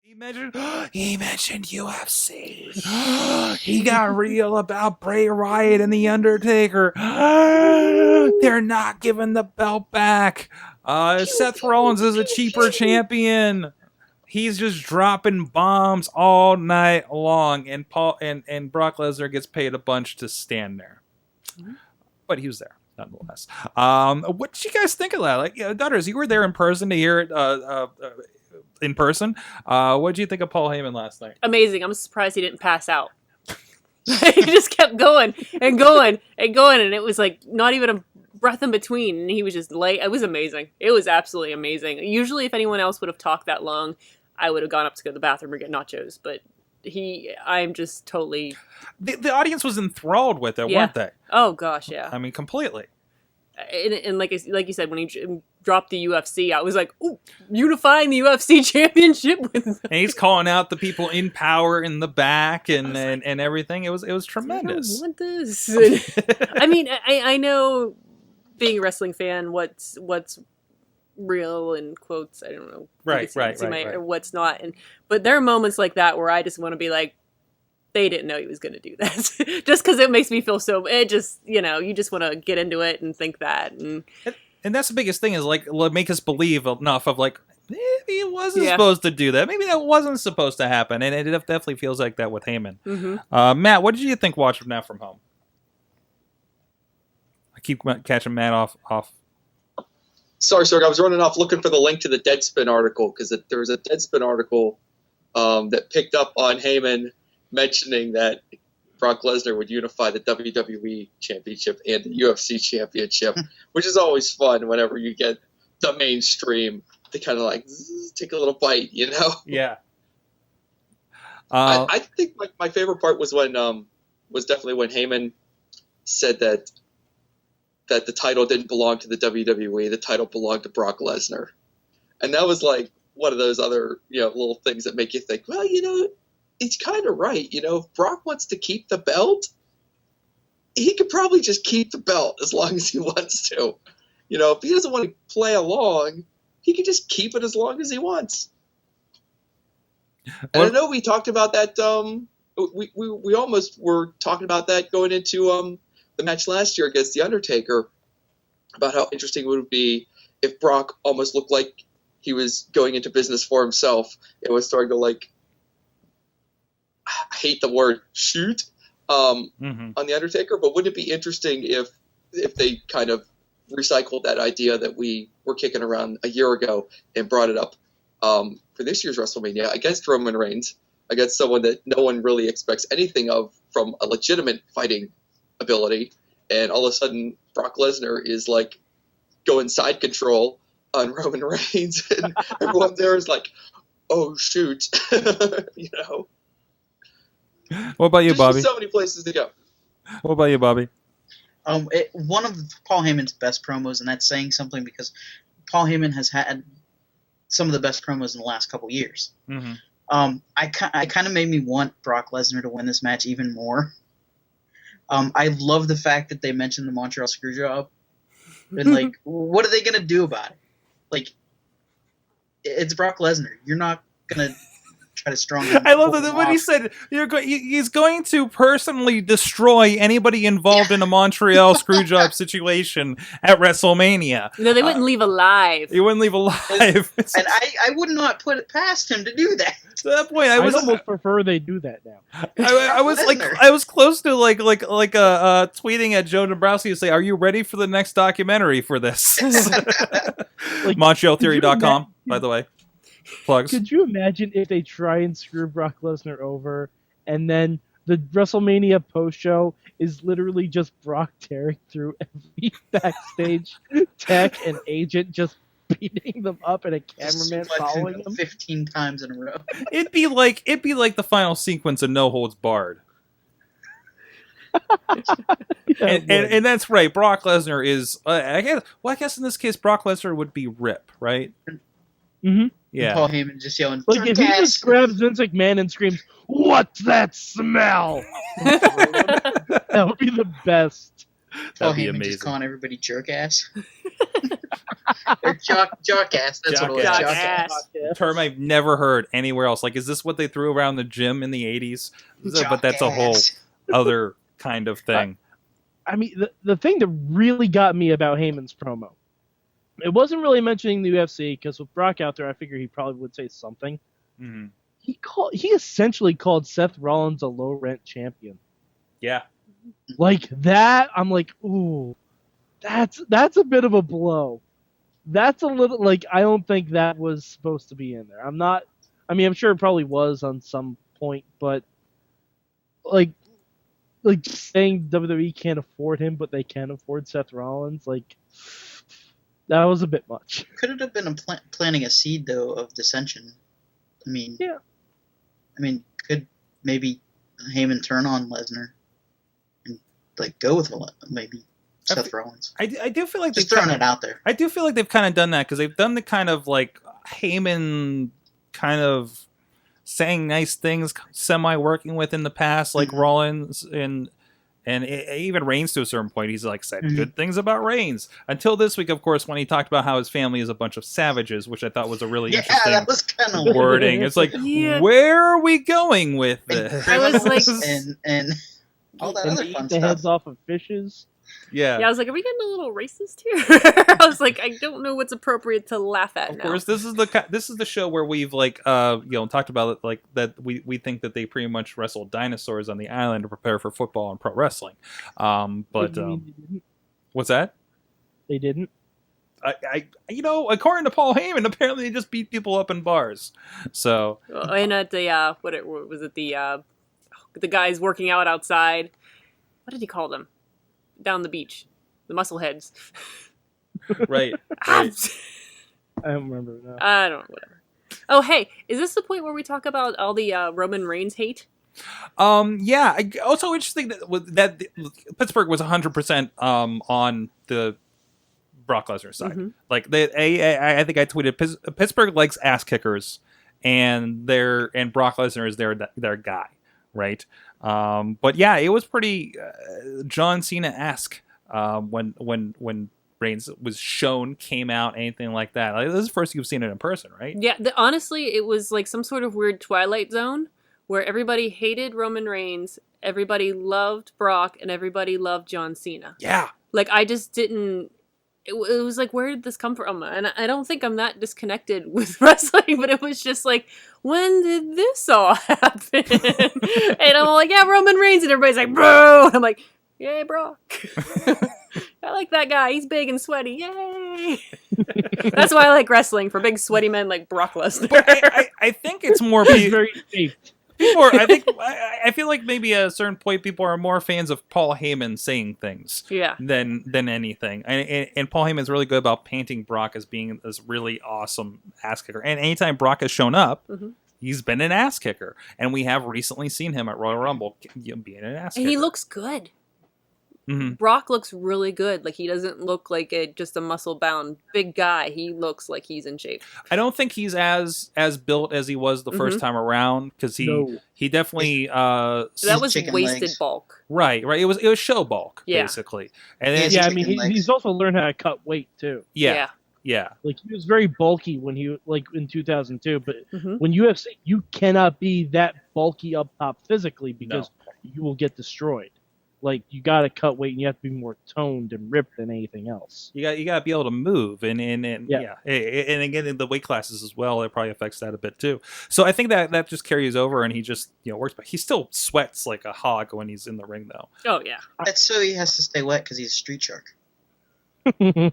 He mentioned UFC. He got real about Bray Wyatt and The Undertaker. They're not giving the belt back. Seth Rollins is a cheaper champion. He's just dropping bombs all night long, and Brock Lesnar gets paid a bunch to stand there. But he was there nonetheless. What did you guys think of that? Like, Daughters, you were there in person to hear it. In person, what did you think of Paul Heyman last night? Amazing. I'm surprised he didn't pass out. He just kept going and going and going, and it was like not even a breath in between. And he was just late. It was amazing. It was absolutely amazing. Usually, if anyone else would have talked that long, I would have gone up to go to the bathroom or get nachos. But I'm just totally. The audience was enthralled with it, weren't they? Oh gosh, yeah. I mean, completely. And like you said, when he dropped the UFC, I was like, "Ooh, unifying the UFC championship with." And he's calling out the people in power in the back and everything. It was tremendous. I don't want this. I mean, I know, being a wrestling fan, what's real in quotes. I don't know. Right. What's not, but there are moments like that where I just want to be like, they didn't know he was going to do that. Just because it makes me feel so. It just, you just want to get into it and think that. And that's the biggest thing is like make us believe enough of like maybe it wasn't supposed to do that. Maybe that wasn't supposed to happen. And it definitely feels like that with Heyman. Mm-hmm. Matt, what did you think watching that from home? I keep catching Matt off. Sorry, I was running off looking for the link to the Deadspin article because there was a Deadspin article that picked up on Heyman mentioning that Brock Lesnar would unify the WWE Championship and the UFC Championship, which is always fun whenever you get the mainstream to kind of like take a little bite, Yeah. I think my favorite part was definitely when Heyman said that the title didn't belong to the WWE, the title belonged to Brock Lesnar, and that was like one of those other little things that make you think, well, he's kind of right. If Brock wants to keep the belt, he could probably just keep the belt as long as he wants to. If he doesn't want to play along, he can just keep it as long as he wants. And I know we talked about that. We almost were talking about that going into the match last year against The Undertaker, about how interesting it would be if Brock almost looked like he was going into business for himself. It was starting to like. I hate the word shoot on The Undertaker, but wouldn't it be interesting if they kind of recycled that idea that we were kicking around a year ago and brought it up for this year's WrestleMania against Roman Reigns, against someone that no one really expects anything of from a legitimate fighting ability, and all of a sudden Brock Lesnar is like going side control on Roman Reigns, and everyone there is like, oh shoot, What about you, Bobby? So many places to go. What about you, Bobby? One of Paul Heyman's best promos, and that's saying something because Paul Heyman has had some of the best promos in the last couple years. Mm-hmm. I kind of made me want Brock Lesnar to win this match even more. I love the fact that they mentioned the Montreal Screwjob, and like, what are they gonna do about it? Like, it's Brock Lesnar. You're not gonna. Try to strong I love that when he said he's going to personally destroy anybody involved in a Montreal Screwjob situation at WrestleMania. No, they wouldn't leave alive. He wouldn't leave alive. And I would not put it past him to do that. To that point, I almost prefer they do that now. I was close to tweeting at Joe Dombrowski to say, "Are you ready for the next documentary for this?" MontrealTheory.com, by the way. Plugs. Could you imagine if they try and screw Brock Lesnar over, and then the WrestleMania post-show is literally just Brock tearing through every backstage tech and agent, just beating them up, and a cameraman following them 15 times in a row? It'd be like the final sequence of No Holds Barred. and that's right. Brock Lesnar is. I guess in this case, Brock Lesnar would be Rip, right? Mm-hmm. Yeah. Paul Heyman just yelling, like if he just grabs Vince McMahon and screams, "What's that smell?" That would be the best. Paul Heyman just calling everybody jerk ass. They're jockass. That's what it was. Jockass. Jockass. Term I've never heard anywhere else. Like, is this what they threw around the gym in the 80s? But that's a whole other kind of thing. I mean, the thing that really got me about Heyman's promo, it wasn't really mentioning the UFC, because with Brock out there, I figured he probably would say something. Mm-hmm. He essentially called Seth Rollins a low rent champion. Yeah. Like that, I'm like, ooh, that's a bit of a blow. That's a little, like, I don't think that was supposed to be in there. I'm sure it probably was on some point, but like saying WWE can't afford him, but they can afford Seth Rollins, like, that was a bit much. Could it have been planting a seed, though, of dissension? I mean, yeah. Could maybe Heyman turn on Lesnar and like go with maybe Seth Rollins? I do feel like just throwing it out there. I do feel like they've kind of done that, because they've done the kind of like Heyman kind of saying nice things, semi working with in the past, like Rollins and even Reigns to a certain point. He's like said good things about Reigns until this week, of course, when he talked about how his family is a bunch of savages, which I thought was a really interesting that was kind of wording. It's like, where are we going with this? I was like, and all that other fun the stuff. heads off of fishes. Yeah, I was like, are we getting a little racist here? I was like, I don't know what's appropriate to laugh at. Of now. course, this is the show where we've like talked about it, like that we think that they pretty much wrestled dinosaurs on the island to prepare for football and pro wrestling. What's that? They didn't. I according to Paul Heyman, apparently they just beat people up in bars. So and at the what was it, the guys working out outside? What did he call them? Down the beach, the muscleheads. right. I don't remember now. I don't know, whatever. Oh, hey, is this the point where we talk about all the Roman Reigns hate? Yeah. Also interesting that Pittsburgh was 100% on the Brock Lesnar side. Mm-hmm. Like I think I tweeted Pittsburgh likes ass kickers, and Brock Lesnar is their guy, right? But yeah, it was pretty John Cena-esque when Reigns was shown, came out, anything like that. Like, this is the first you've seen it in person, right? Yeah, honestly, it was like some sort of weird Twilight Zone where everybody hated Roman Reigns, everybody loved Brock, and everybody loved John Cena. Yeah. Like, I just didn't... It was like, where did this come from? And I don't think I'm that disconnected with wrestling, but it was just like, when did this all happen? And I'm like, yeah, Roman Reigns, and everybody's like, bro. I'm like, yay, Brock. I like that guy. He's big and sweaty. Yay. That's why I like wrestling, for big sweaty men like Brock Lesnar. But I think it's more very safe. I feel like maybe at a certain point people are more fans of Paul Heyman saying things than anything. And Paul Heyman's really good about painting Brock as being this really awesome ass kicker. And anytime Brock has shown up, he's been an ass kicker. And we have recently seen him at Royal Rumble being an ass kicker. And he looks good. Mm-hmm. Brock looks really good. Like, he doesn't look like just a muscle-bound big guy. He looks like he's in shape. I don't think he's as built as he was the first time around, because he definitely that was wasted legs. bulk. Right. It was show bulk, basically. And then, he's also learned how to cut weight too. Yeah. Like, he was very bulky when he in 2002, but when UFC, you cannot be that bulky up top physically, because you will get destroyed. Like, you got to cut weight, and you have to be more toned and ripped than anything else. You got to be able to move, and again, the weight classes as well, it probably affects that a bit too. So I think that just carries over, and he just works, but he still sweats like a hog when he's in the ring, though. Oh yeah, that's so he has to stay wet because he's a street shark. He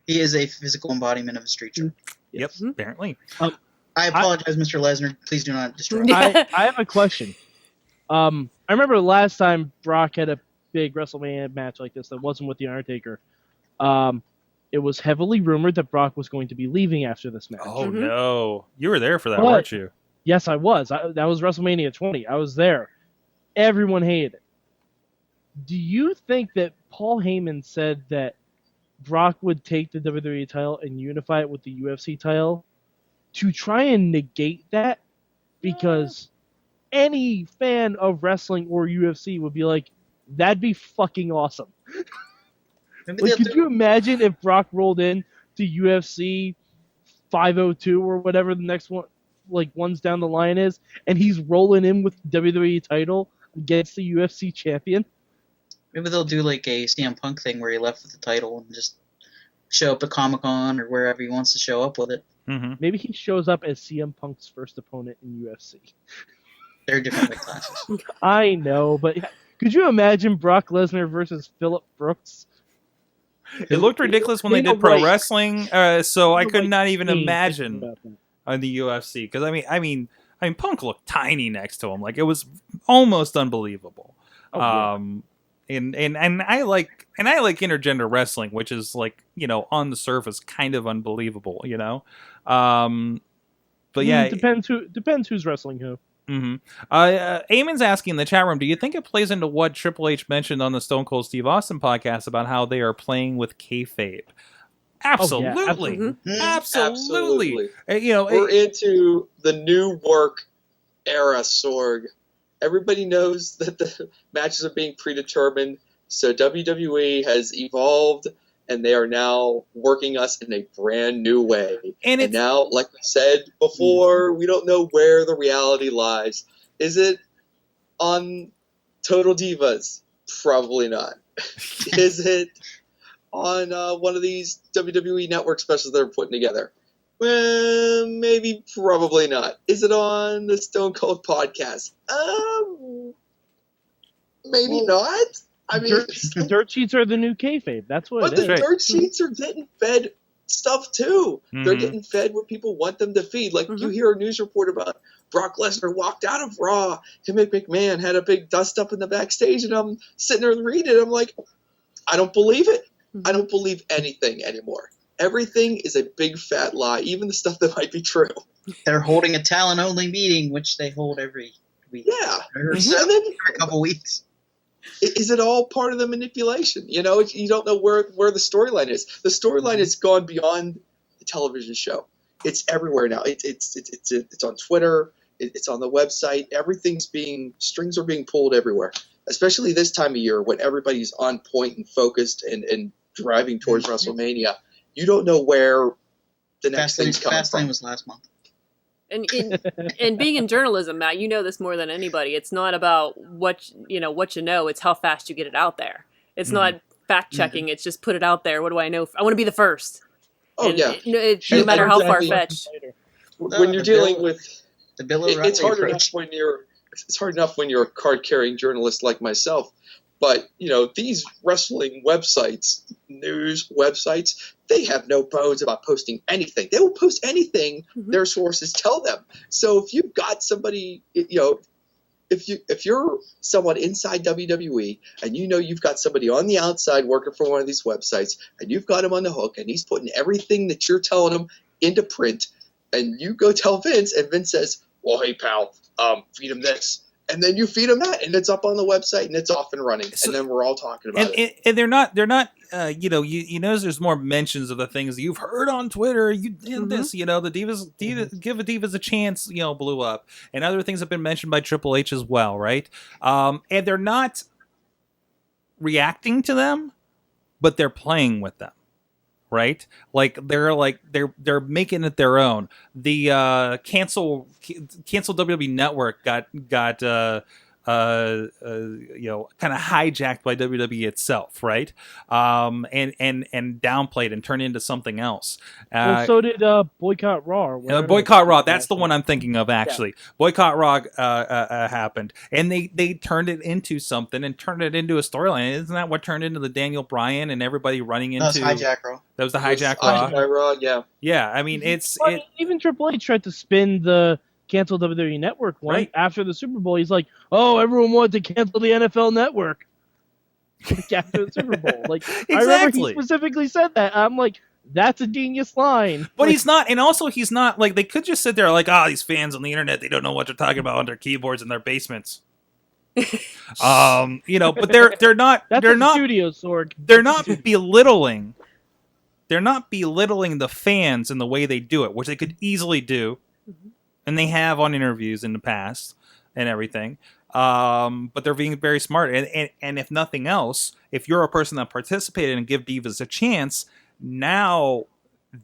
is a physical embodiment of a street shark. Yep, apparently. I apologize, Mr. Lesnar. Please do not destroy me. I have a question. I remember last time Brock had a big WrestleMania match like this that wasn't with The Undertaker. It was heavily rumored that Brock was going to be leaving after this match. Oh, no. You were there for that, weren't you? Yes, I was. That was WrestleMania 20. I was there. Everyone hated it. Do you think that Paul Heyman said that Brock would take the WWE title and unify it with the UFC title to try and negate that? Because any fan of wrestling or UFC would be like, that'd be fucking awesome. Maybe Like, they'll could do- you imagine if Brock rolled in to UFC 502 or whatever the next one, like ones down the line is, and he's rolling in with the WWE title against the UFC champion? Maybe they'll do like a CM Punk thing where he left with the title and just show up at Comic-Con or wherever he wants to show up with it. Mm-hmm. Maybe he shows up as CM Punk's first opponent in UFC. They're different weight classes. I know, but could you imagine Brock Lesnar versus Phillip Brooks? It looked ridiculous when they Dana did pro White. wrestling, so I Dana could White not even thinking imagine about that. on the UFC because I mean, Punk looked tiny next to him, like it was almost unbelievable. Oh, yeah. And I like intergender wrestling, which is like, you know, on the surface kind of unbelievable, you know. But yeah, depends who's wrestling who. Mm-hmm. Eamon's asking in the chat room, do you think it plays into what Triple H mentioned on the Stone Cold Steve Austin podcast about how they are playing with kayfabe? Absolutely. Oh, yeah, Absolutely. You know, We're into the new work era, Sorg. Everybody knows that the matches are being predetermined, so WWE has evolved, and they are now working us in a brand new way. And now, like we said before, we don't know where the reality lies. Is it on Total Divas? Probably not. Is it on one of these WWE Network specials they're putting together? Well, maybe, probably not. Is it on the Stone Cold podcast? Maybe not. I mean, the dirt sheets are the new kayfabe. That's what but it is. the dirt sheets are getting fed stuff too. Mhm. They're getting fed what people want them to feed. Like you hear a news report about Brock Lesnar walked out of Raw. Him and McMahon had a big dust up in the backstage, and I'm sitting there reading it. I'm like, I don't believe it. I don't believe anything anymore. Everything is a big fat lie, even the stuff that might be true. They're holding a talent-only meeting, which they hold every week. Yeah. Or And then, every couple weeks. is it all part of the manipulation? You know, you don't know where the storyline is. The storyline has gone beyond the television show. It's everywhere now. It's on Twitter. It's on the website. Strings are being pulled everywhere, especially this time of year when everybody's on point and focused and driving towards WrestleMania. You don't know where the next thing's coming Fastlane from. was last month. And being in journalism, Matt, you know this more than anybody. It's not about what you know. It's how fast you get it out there. It's not fact checking. It's just put it out there. What do I know? I want to be the first. Oh, And yeah. no matter how far Exactly. fetched. When you're dealing with the Bill O'Reilly it's hard approach. enough when you're a card-carrying journalist like myself. But, you know, these wrestling websites, news websites, they have no bones about posting anything. They will post anything their sources tell them. So if you've got somebody, you know, if you're someone inside WWE and you know you've got somebody on the outside working for one of these websites and you've got him on the hook and he's putting everything that you're telling him into print, and you go tell Vince and Vince says, well, hey, pal, feed him this. And then you feed them that, and it's up on the website, and it's off and running, and then we're all talking about it. And they're not. You know, you notice there's more mentions of the things that you've heard on Twitter. You did this. You know, the Divas give the Divas a chance. You know, blew up, and other things have been mentioned by Triple H as well, right? And they're not reacting to them, but they're playing with them. Right, they're making it their own. The cancel WWE Network got you know, kind of hijacked by WWE itself, right? And downplayed and turned into something else. Well, so did Boycott Raw. Or whatever. Boycott Raw. That's the one I'm thinking of, actually. Yeah. Boycott Raw happened, and they turned it into something and turned it into a storyline. Isn't that what turned into the Daniel Bryan and everybody running into? That was Hijack Raw. That was the Hijack Raw. Raw, yeah. Yeah, I mean, even Triple H tried to spin the cancel WWE Network one after the Super Bowl. He's like, "Oh, everyone wanted to cancel the NFL Network after the Super Bowl." Like, exactly. I remember he specifically said that. I'm like, that's a genius line. But he's not, and also he's not like, they could just sit there like, these fans on the internet, they don't know what they're talking about on their keyboards in their basements. You know, but they're not. That's they're a not studio, Sorg. They're not belittling. They're not belittling the fans in the way they do it, which they could easily do, and they have on interviews in the past and everything. But they're being very smart. And if nothing else, if you're a person that participated and give divas a chance, now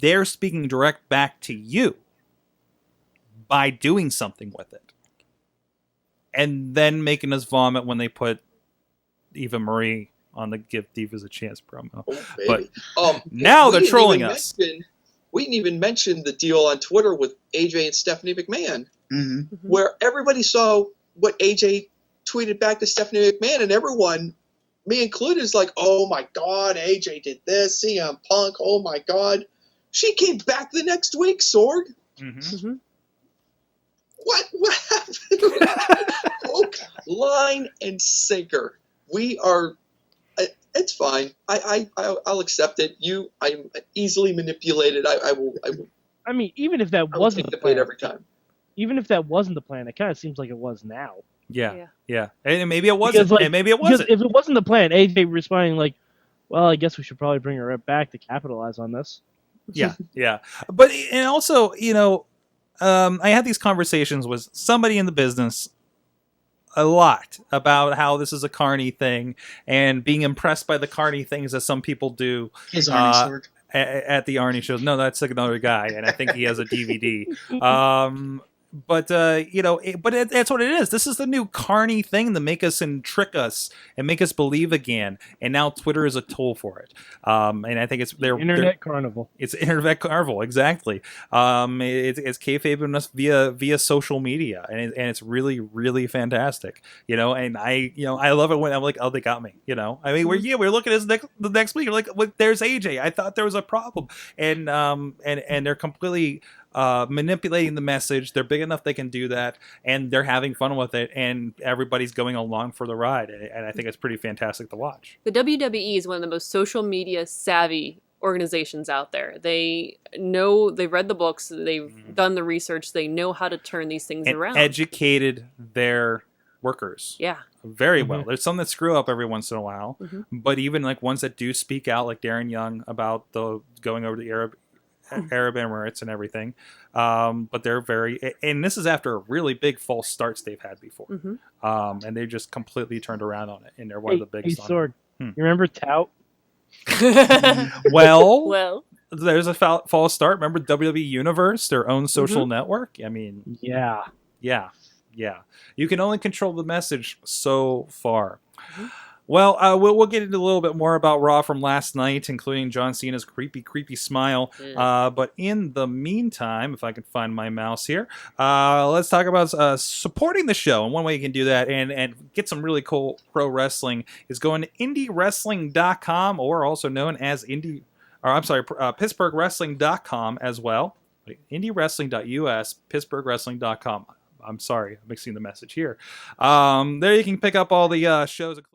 they're speaking direct back to you by doing something with it. And then making us vomit when they put Eva Marie on the Give Divas a Chance promo. Oh, baby. But now they're trolling us. We didn't even mention the deal on Twitter with AJ and Stephanie McMahon, Mm-hmm. where everybody saw what AJ tweeted back to Stephanie McMahon, and everyone, me included, is like, oh my God, AJ did this, CM Punk, oh my God. She came back the next week, Sorg. Mm-hmm. Mm-hmm. What happened? Hook, line, and sinker. We are. It's fine. I'll accept it. I'm easily manipulated. I will. I mean, even if that I will wasn't take the the bait plan, every time. even if that wasn't the plan, it kind of seems like it was now. Yeah. Yeah. And maybe it wasn't. Because, like, and maybe it Because wasn't. if it wasn't the plan, AJ responding like, "Well, I guess we should probably bring her back to capitalize on this." Yeah. But and also, I had these conversations with somebody in the business a lot about how this is a carny thing and being impressed by the carny things that some people do His Arnie Sorg. at the Arnie shows. No, that's another guy, and I think he has a DVD. But that's what it is. This is the new carny thing to make us and trick us and make us believe again. And now Twitter is a tool for it. And I think it's their Internet carnival. It's internet carnival, exactly. It's kayfabing us via social media, and it's really, really fantastic. And I love it when I'm like, oh, they got me. I mean, we're looking at the next week. You're like, there's AJ. I thought there was a problem, and they're completely manipulating the message. They're big enough they can do that, and they're having fun with it, and everybody's going along for the ride, and I think it's pretty fantastic to watch. The WWE is one of the most social media savvy organizations out there. They've read the books, they've done the research, they know how to turn these things and around. Educated their workers. Yeah. Very well. There's some that screw up every once in a while, but even like ones that do speak out, like Darren Young about the going over the Arab Emirates and everything, but they're very, and this is after a really big false starts they've had before, and they just completely turned around on it, and they're one of the biggest. Sorg, you remember Tout? Well, there's a false start. Remember WWE Universe, their own social network? I mean, yeah. You can only control the message so far. Well, we'll get into a little bit more about Raw from last night, including John Cena's creepy smile. But in the meantime, if I can find my mouse here, let's talk about supporting the show. And one way you can do that and get some really cool pro wrestling is going to IndieWrestling.com, or also known as PittsburghWrestling.com as well. IndieWrestling.us, PittsburghWrestling.com. I'm sorry, I'm mixing the message here. There you can pick up all the shows.